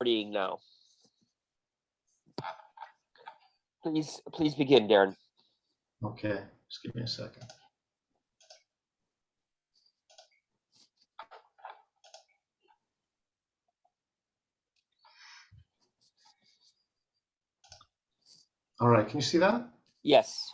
Recording now. Please begin, Darren. Okay, just give me a second. All right, can you see that? Yes.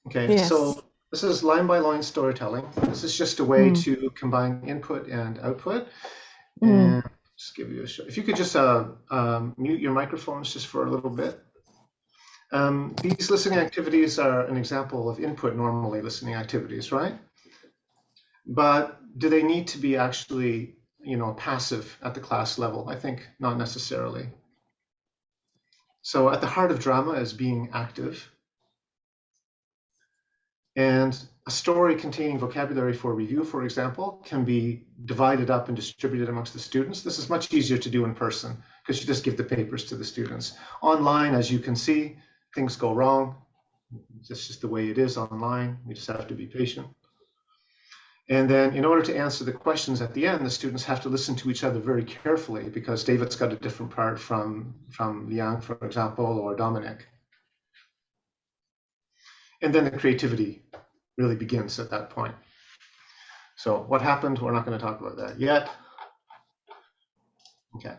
Okay, Yes. so this is line-by-line storytelling. This is just a way to combine input and output. And just give you a show. If you could just mute your microphones just for a little bit. These listening activities are an example of input normally listening activities, right? But do they need to be actually, passive at the class level? I think not necessarily. So at the heart of drama is being active. And a story containing vocabulary for review, for example, can be divided up and distributed amongst the students. This is much easier to do in person because you just give the papers to the students. Online, as you can see, things go wrong. It's just the way it is online. We just have to be patient. And then in order to answer the questions at the end, the students have to listen to each other very carefully because David's got a different part from Liang, for example, or Dominic. And then the creativity really begins at that point. So what happened? We're not going to talk about that yet. Okay.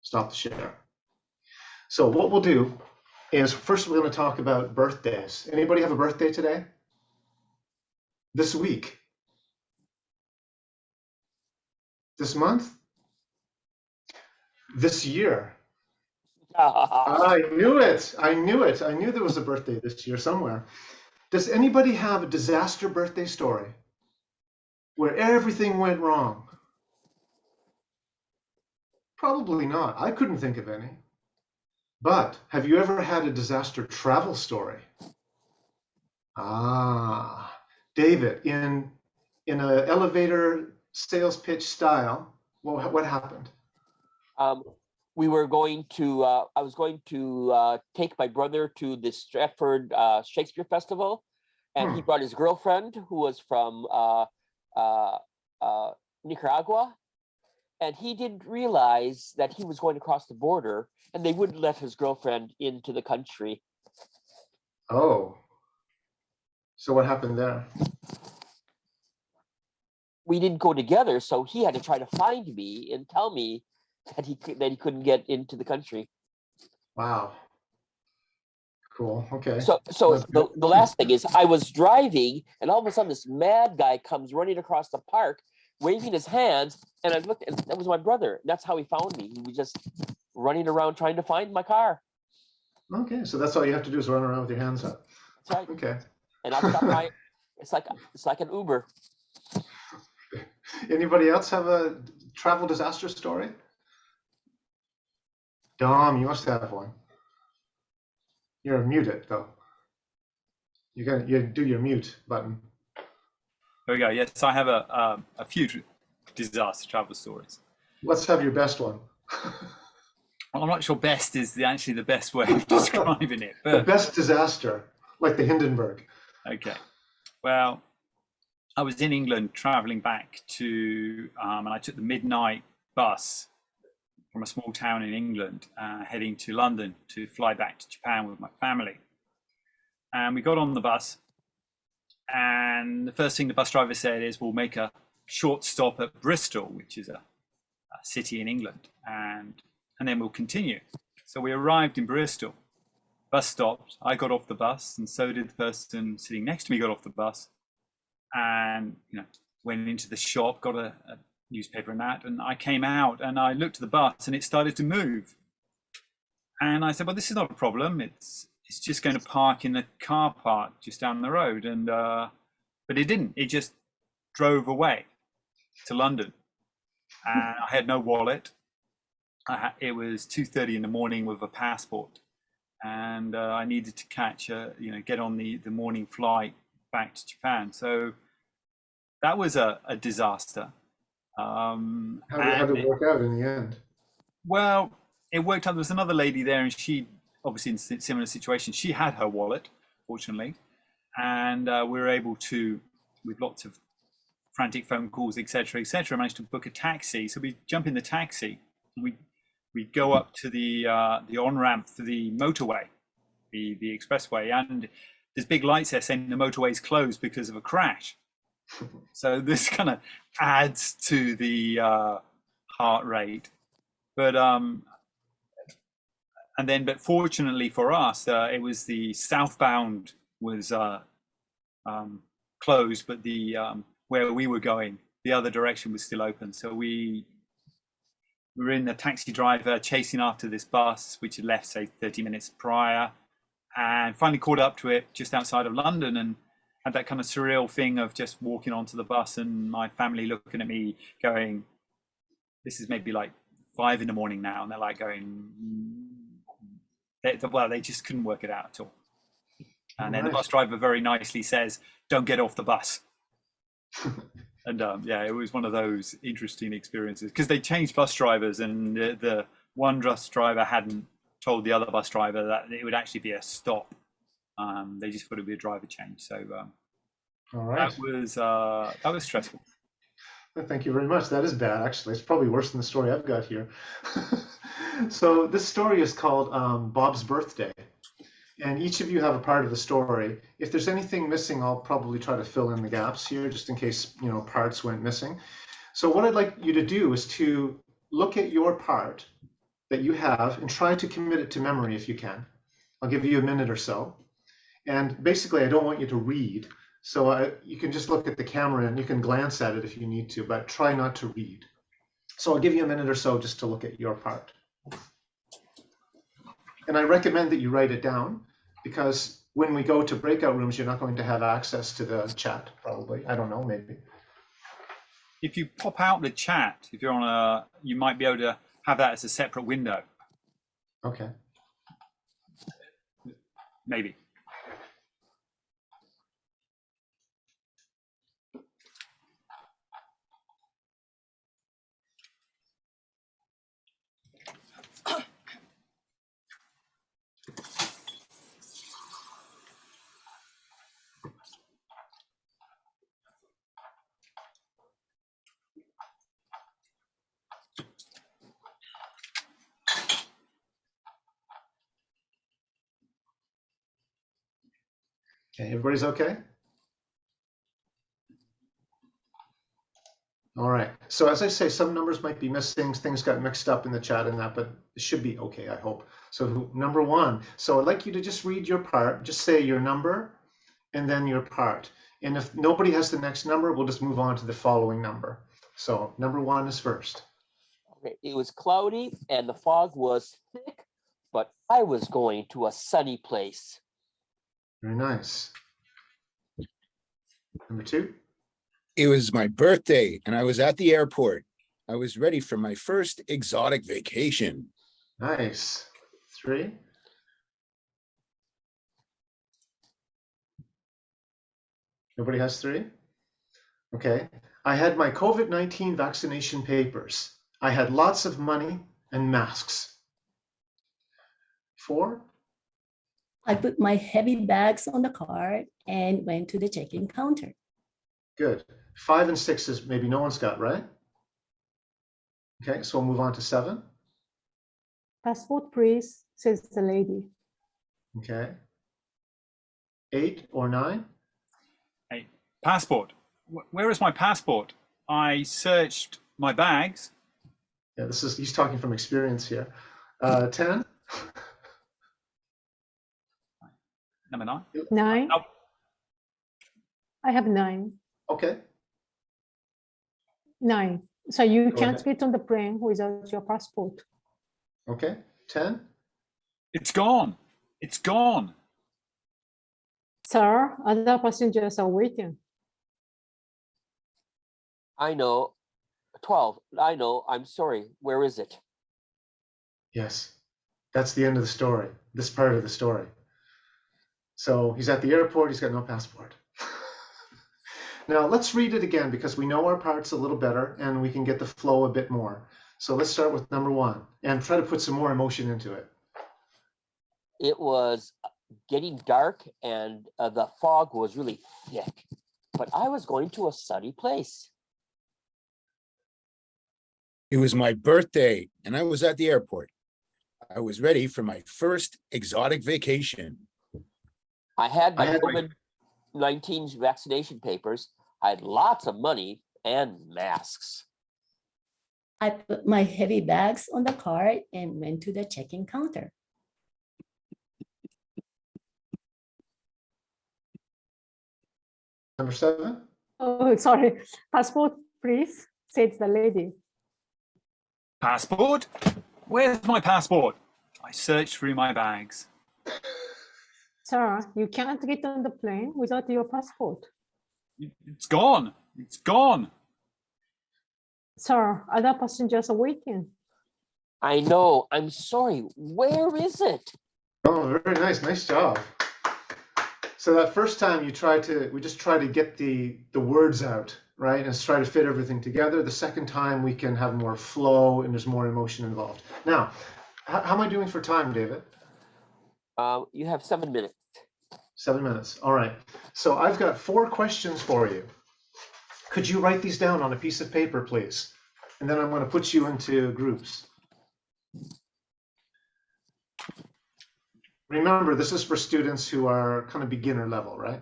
Stop the share. So what we'll do is first we're going to talk about birthdays. Anybody have a birthday today? This week? This month? This year? I knew it. I knew it. I knew there was a birthday this year somewhere. Does anybody have a disaster birthday story where everything went wrong? Probably not. I couldn't think of any. But have you ever had a disaster travel story? Ah, David, in an elevator sales pitch style, what happened? We were going to, I was going to take my brother to the Stratford Shakespeare Festival, and he brought his girlfriend who was from Nicaragua, and he didn't realize that he was going to cross the border and they wouldn't let his girlfriend into the country. Oh, so what happened there? We didn't go together, so he had to try to find me and tell me that he couldn't get into the country. Wow. Cool. Okay. So the last thing is I was driving and all of a sudden this mad guy comes running across the park, waving his hands, and I looked and that was my brother. That's how he found me. He was just running around trying to find my car. Okay, so that's all you have to do is run around with your hands up. That's right. Okay. And I stopped by. It's like an Uber. Anybody else have a travel disaster story? Dom, you must have one. You're muted though. You do your mute button. There we go. Yes, I have a few disaster travel stories. Let's have your best one. Well, I'm not sure best is actually the best way of describing it. But the best disaster, like the Hindenburg. Okay. Well, I was in England traveling back to, and I took the midnight bus from a small town in England, heading to London to fly back to Japan with my family. And we got on the bus, and the first thing the bus driver said is, we'll make a short stop at Bristol, which is a city in England, and then we'll continue. So we arrived in Bristol, bus stopped, I got off the bus, and so did the person sitting next to me got off the bus, and went into the shop, got a newspaper and that, and I came out and I looked at the bus and it started to move. And I said, well, this is not a problem. It's just going to park in the car park just down the road. And but it didn't. It just drove away to London. And I had no wallet. It was 2:30 in the morning with a passport, and I needed to catch get on the morning flight back to Japan. So that was a disaster. How did it work out in the end? Well, it worked out. There was another lady there, and she obviously in a similar situation. She had her wallet, fortunately, and we were able to, with lots of frantic phone calls, etc., managed to book a taxi. So we jump in the taxi, and we we'd go up to the on-ramp for the motorway, the expressway, and there's big lights there saying the motorway's closed because of a crash. So this kind of adds to the heart rate. But but fortunately for us, it was the southbound was closed, but the where we were going, the other direction was still open. So we were in the taxi driver chasing after this bus, which had left, say, 30 minutes prior, and finally caught up to it just outside of London, and had that kind of surreal thing of just walking onto the bus and my family looking at me going, this is maybe like 5 a.m. now, and they're like going, they just couldn't work it out at all. And then the bus driver very nicely says, don't get off the bus. And yeah, it was one of those interesting experiences because they changed bus drivers, and the one bus driver hadn't told the other bus driver that it would actually be a stop. They just thought it would be a driver change. So all right. that was stressful. Thank you very much. That is bad, actually. It's probably worse than the story I've got here. So this story is called Bob's Birthday. And each of you have a part of the story. If there's anything missing, I'll probably try to fill in the gaps here, just in case, you know, parts went missing. So what I'd like you to do is to look at your part that you have and try to commit it to memory if you can. I'll give you a minute or so. And basically, I don't want you to read. So you can just look at the camera and you can glance at it if you need to, but try not to read. So I'll give you a minute or so just to look at your part. And I recommend that you write it down, because when we go to breakout rooms, you're not going to have access to the chat, probably. I don't know, maybe. If you pop out the chat, if you're on you might be able to have that as a separate window. Okay. Maybe. Okay, everybody's okay? All right. So as I say, some numbers might be missing. Things got mixed up in the chat and that, but it should be okay, I hope. So number one. So I'd like you to just read your part. Just say your number and then your part. And if nobody has the next number, we'll just move on to the following number. So number one is first. Okay, it was cloudy and the fog was thick, but I was going to a sunny place. Very nice. Number two. It was my birthday and I was at the airport. I was ready for my first exotic vacation. Nice. Three. Nobody has three? Okay. I had my COVID-19 vaccination papers. I had lots of money and masks. Four. I put my heavy bags on the cart and went to the check-in counter. Good. 5 and 6 is maybe no one's got, right? Okay, so we'll move on to 7. Passport, please, says the lady. Okay. 8 or 9? Hey, passport. Where is my passport? I searched my bags. Yeah, he's talking from experience here. 10? Number 9. 9. Nope. I have 9. Okay. 9. So you Go can't ahead. fit on the plane without your passport. Okay. 10? It's gone. It's gone. Sir, other passengers are waiting. I know. 12. I know. I'm sorry. Where is it? Yes. That's the end of the story, this part of the story. So he's at the airport, he's got no passport. Now let's read it again because we know our parts a little better and we can get the flow a bit more. So let's start with number 1 and try to put some more emotion into it. It was getting dark and the fog was really thick, but I was going to a sunny place. It was my birthday and I was at the airport. I was ready for my first exotic vacation. I had my I had- COVID-19 vaccination papers. I had lots of money and masks. I put my heavy bags on the cart and went to the check-in counter. Number 7. Oh, sorry. Passport, please, says the lady. Passport? Where's my passport? I searched through my bags. Sir, you can't get on the plane without your passport. It's gone. It's gone. Sir, other passengers are waiting. I know. I'm sorry. Where is it? Oh, very nice. Nice job. So that first time we just try to get the words out, right? And try to fit everything together. The second time we can have more flow and there's more emotion involved. Now, how am I doing for time, David? You have 7 minutes. 7 minutes. All right. So I've got 4 questions for you. Could you write these down on a piece of paper, please? And then I'm going to put you into groups. Remember, this is for students who are kind of beginner level, right?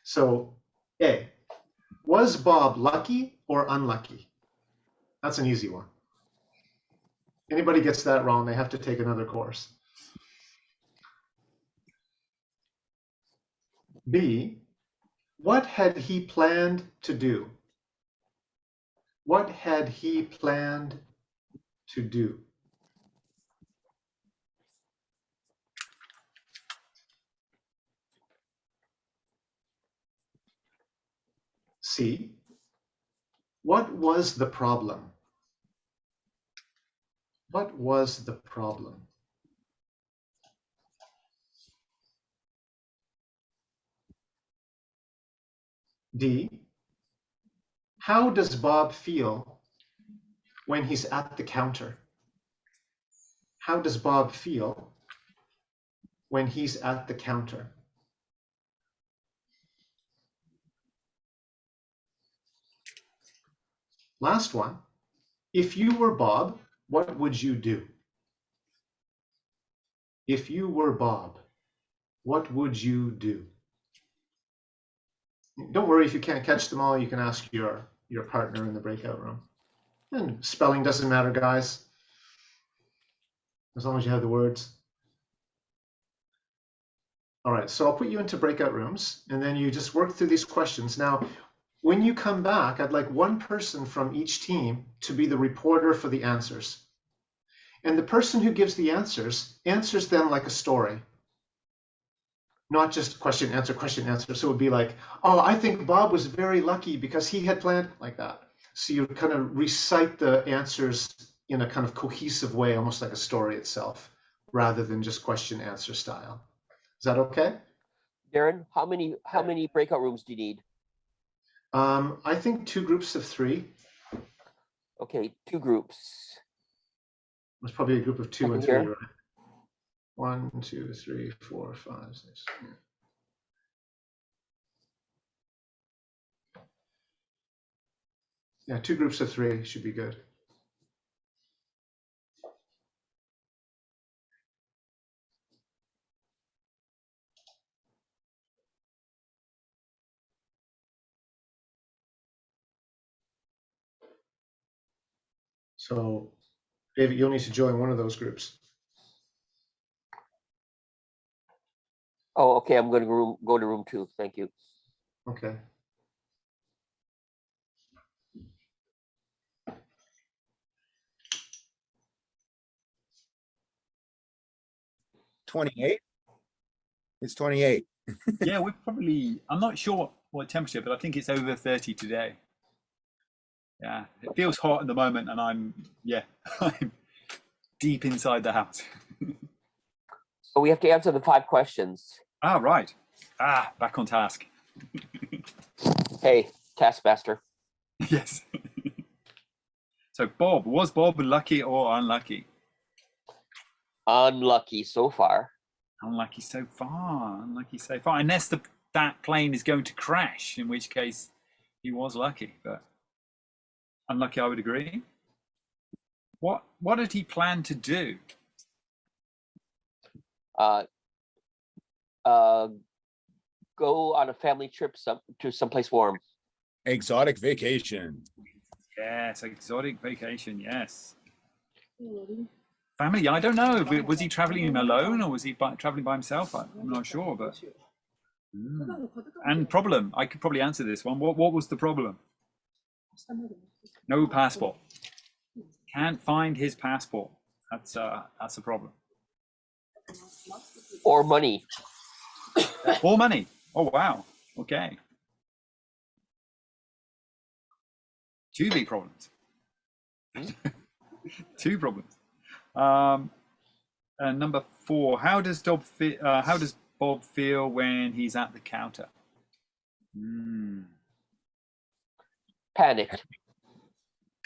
So, A, was Bob lucky or unlucky? That's an easy one. Anybody gets that wrong, they have to take another course. B, what had he planned to do? What had he planned to do? C, what was the problem? What was the problem? D, how does Bob feel when he's at the counter? How does Bob feel when he's at the counter? Last one, if you were Bob, what would you do? If you were Bob, what would you do? Don't worry if you can't catch them all, you can ask your partner in the breakout room. And spelling doesn't matter, guys, as long as you have the words. All right, so I'll put you into breakout rooms and then you just work through these questions. Now, when you come back, I'd like one person from each team to be the reporter for the answers. And the person who gives the answers them like a story. Not just question, answer, question, answer. So it would be like, oh, I think Bob was very lucky because he had planned like that. So you kind of recite the answers in a kind of cohesive way, almost like a story itself, rather than just question, answer style. Is that okay? Darren, how many breakout rooms do you need? I think 2 groups of 3. Okay, 2 groups. It's probably a group of 2 and 3, Here. right? 1, 2, 3, 4, 5, 6. Yeah, 2 groups of 3 should be good. So, David, you'll need to join one of those groups. Oh, okay. I'm going to go to room 2. Thank you. Okay. $28. It's 28. Yeah, we're probably, I'm not sure what temperature, but I think it's over 30 today. Yeah, it feels hot at the moment and I'm deep inside the house. So we have to answer the 5 questions. Ah, right. Back on task. Hey, Taskmaster. Yes. So Bob, was Bob lucky or unlucky? Unlucky so far. Unlucky so far, unlucky so far. Unless that plane is going to crash, in which case he was lucky, but unlucky, I would agree. What did he plan to do? Uh, go on a family trip to someplace warm. Exotic vacation. Yes, exotic vacation. Yes. Family. I don't know. Was he traveling alone or was he traveling by himself? I'm not sure. But and problem. I could probably answer this one. What was the problem? No passport. Can't find his passport. That's a problem. Or money. Or money. Oh wow. Okay. Two big problems. Two problems. And number 4. How does Bob feel when he's at the counter? Panicked.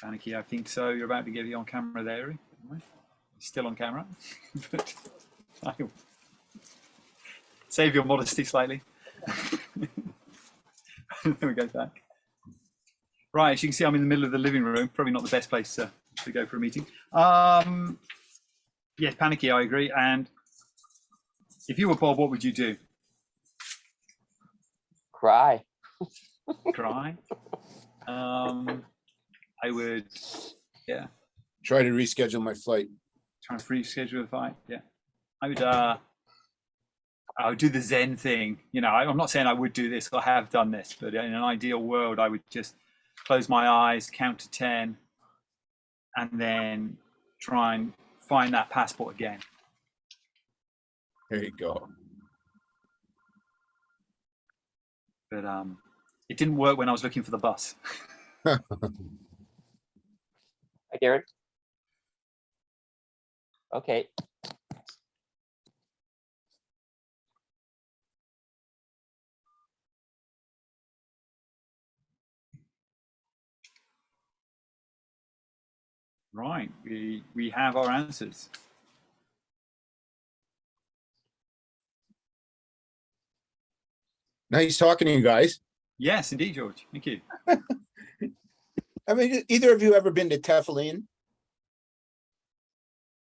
Panicky, I think so. You're about to get it on camera there. Still on camera. But I'll save your modesty slightly. There we go, back. Right, as you can see, I'm in the middle of the living room. Probably not the best place to go for a meeting. Yes, panicky, I agree. And if you were Bob, what would you do? Cry. Cry? I would, yeah. Try to reschedule my flight. Try to reschedule the flight, yeah. I would do the Zen thing. You know, I'm not saying I would do this, I have done this, but in an ideal world, I would just close my eyes, count to 10, and then try and find that passport again. There you go. But it didn't work when I was looking for the bus. Hi, Darren. Okay. Right, we have our answers. Nice talking to you guys. Yes, indeed, George. Thank you. I mean, either of you ever been to Teflon?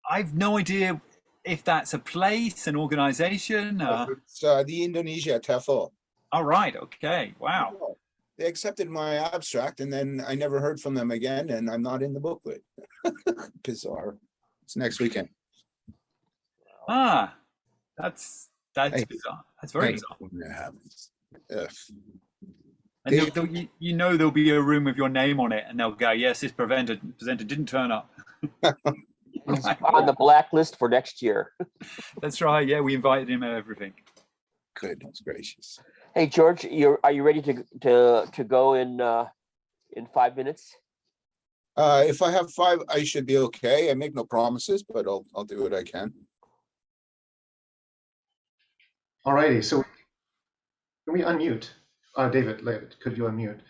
I've no idea if that's a place, an organization. It's the Indonesia Tefl. All right. Okay. Wow. They accepted my abstract, and then I never heard from them again, and I'm not in the booklet. Bizarre. It's next weekend. Ah, that's bizarre. That's very bizarre. And you know there'll be a room with your name on it, and they'll go, "Yes, this presenter didn't turn up." Right. On the blacklist for next year. That's right. Yeah, we invited him and everything. Goodness gracious. Hey George, are you ready to go in 5 minutes? If I have 5, I should be okay. I make no promises, but I'll do what I can. All righty. So can we unmute? David, could you unmute?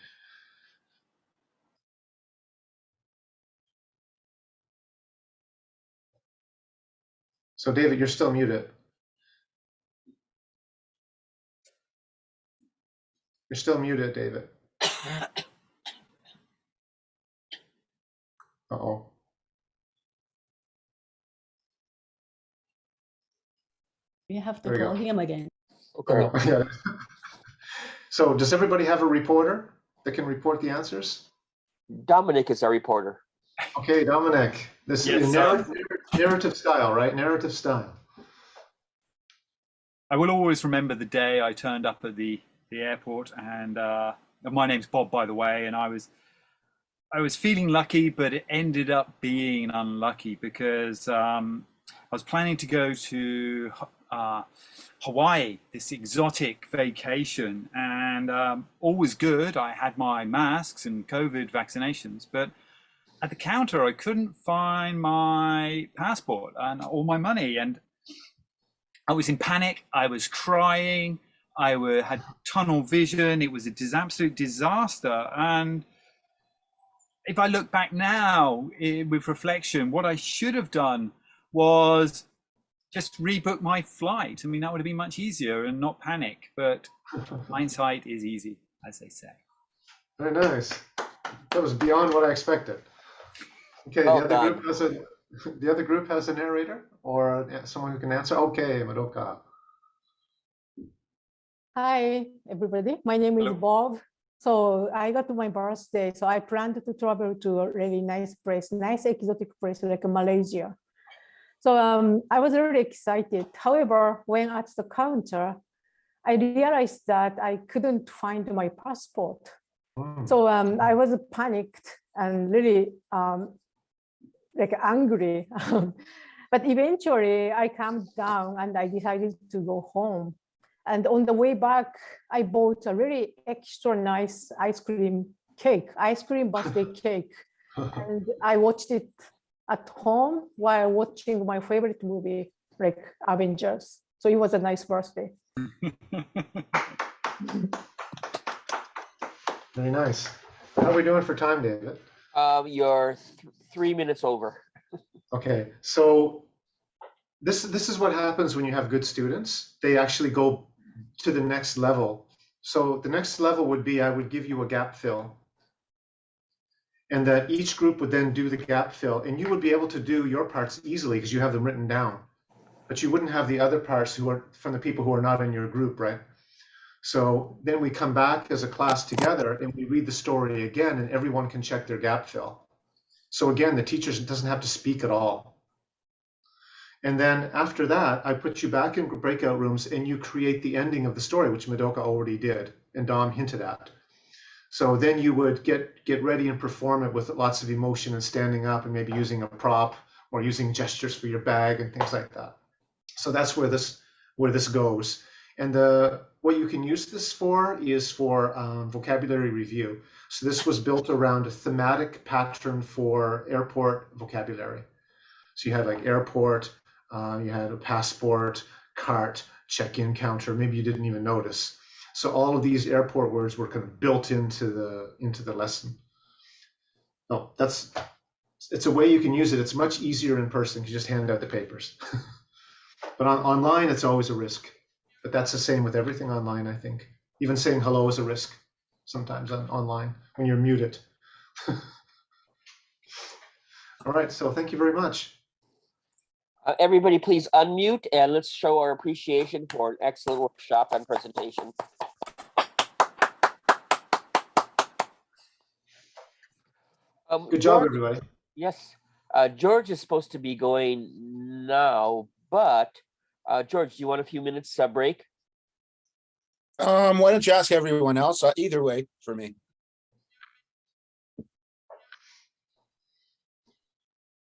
So David, you're still muted. You're still muted, David. Uh-oh. You have to There we call go. him again. Oh, yeah. So does everybody have a reporter that can report the answers? Dominic is our reporter. Okay, Dominic. This is narrative style, right? Narrative style. I will always remember the day I turned up at the airport, and my name's Bob, by the way, and I was feeling lucky, but it ended up being unlucky because I was planning to go to Hawaii, this exotic vacation, and all was good. I had my masks and COVID vaccinations, but at the counter I couldn't find my passport and all my money, and I was in panic. I was crying. I had tunnel vision. It was an absolute disaster. And if I look back now with reflection, what I should have done was just rebook my flight. I mean, that would have been much easier and not panic. But hindsight is easy, as they say. Very nice. That was beyond what I expected. Okay, Well the other done. group has a the other group has a narrator or someone who can answer. Okay, Madoka. Hi, everybody. My name is Hello. Bob. So I got to my birthday. So I planned to travel to a really nice place, nice exotic place like Malaysia. So I was really excited. However, when at the counter, I realized that I couldn't find my passport. So I was panicked and really like angry. But eventually I calmed down and I decided to go home. And on the way back, I bought a really extra nice ice cream birthday cake. And I watched it at home while watching my favorite movie, like Avengers. So it was a nice birthday. Very nice. How are we doing for time, David? You're 3 minutes over. Okay, so this is what happens when you have good students. They actually go to the next level. So the next level would be I would give you a gap fill, and that each group would then do the gap fill, and you would be able to do your parts easily because you have them written down, but you wouldn't have the other parts who are from the people who are not in your group, right? So then we come back as a class together and we read the story again, and everyone can check their gap fill. So again, the teacher doesn't have to speak at all. And then after that, I put you back in breakout rooms and you create the ending of the story, which Madoka already did and Dom hinted at. So then you would get ready and perform it with lots of emotion and standing up and maybe using a prop or using gestures for your bag and things like that. So that's where this goes. And what you can use this for is for vocabulary review. So this was built around a thematic pattern for airport vocabulary. So you had like airport, you had a passport, cart, check-in counter. Maybe you didn't even notice. So all of these airport words were kind of built into the lesson. Oh, it's a way you can use it. It's much easier in person. You just hand out the papers. But online, it's always a risk. But that's the same with everything online, I think. Even saying hello is a risk sometimes online when you're muted. All right, so thank you very much. Everybody please unmute and let's show our appreciation for an excellent workshop and presentation. Good job, George, everybody. yes, George is supposed to be going now, but George, do you want a few minutes break? Why don't you ask everyone else? Either way for me.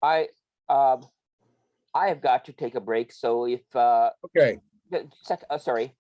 I have got to take a break, so if Okay. sorry.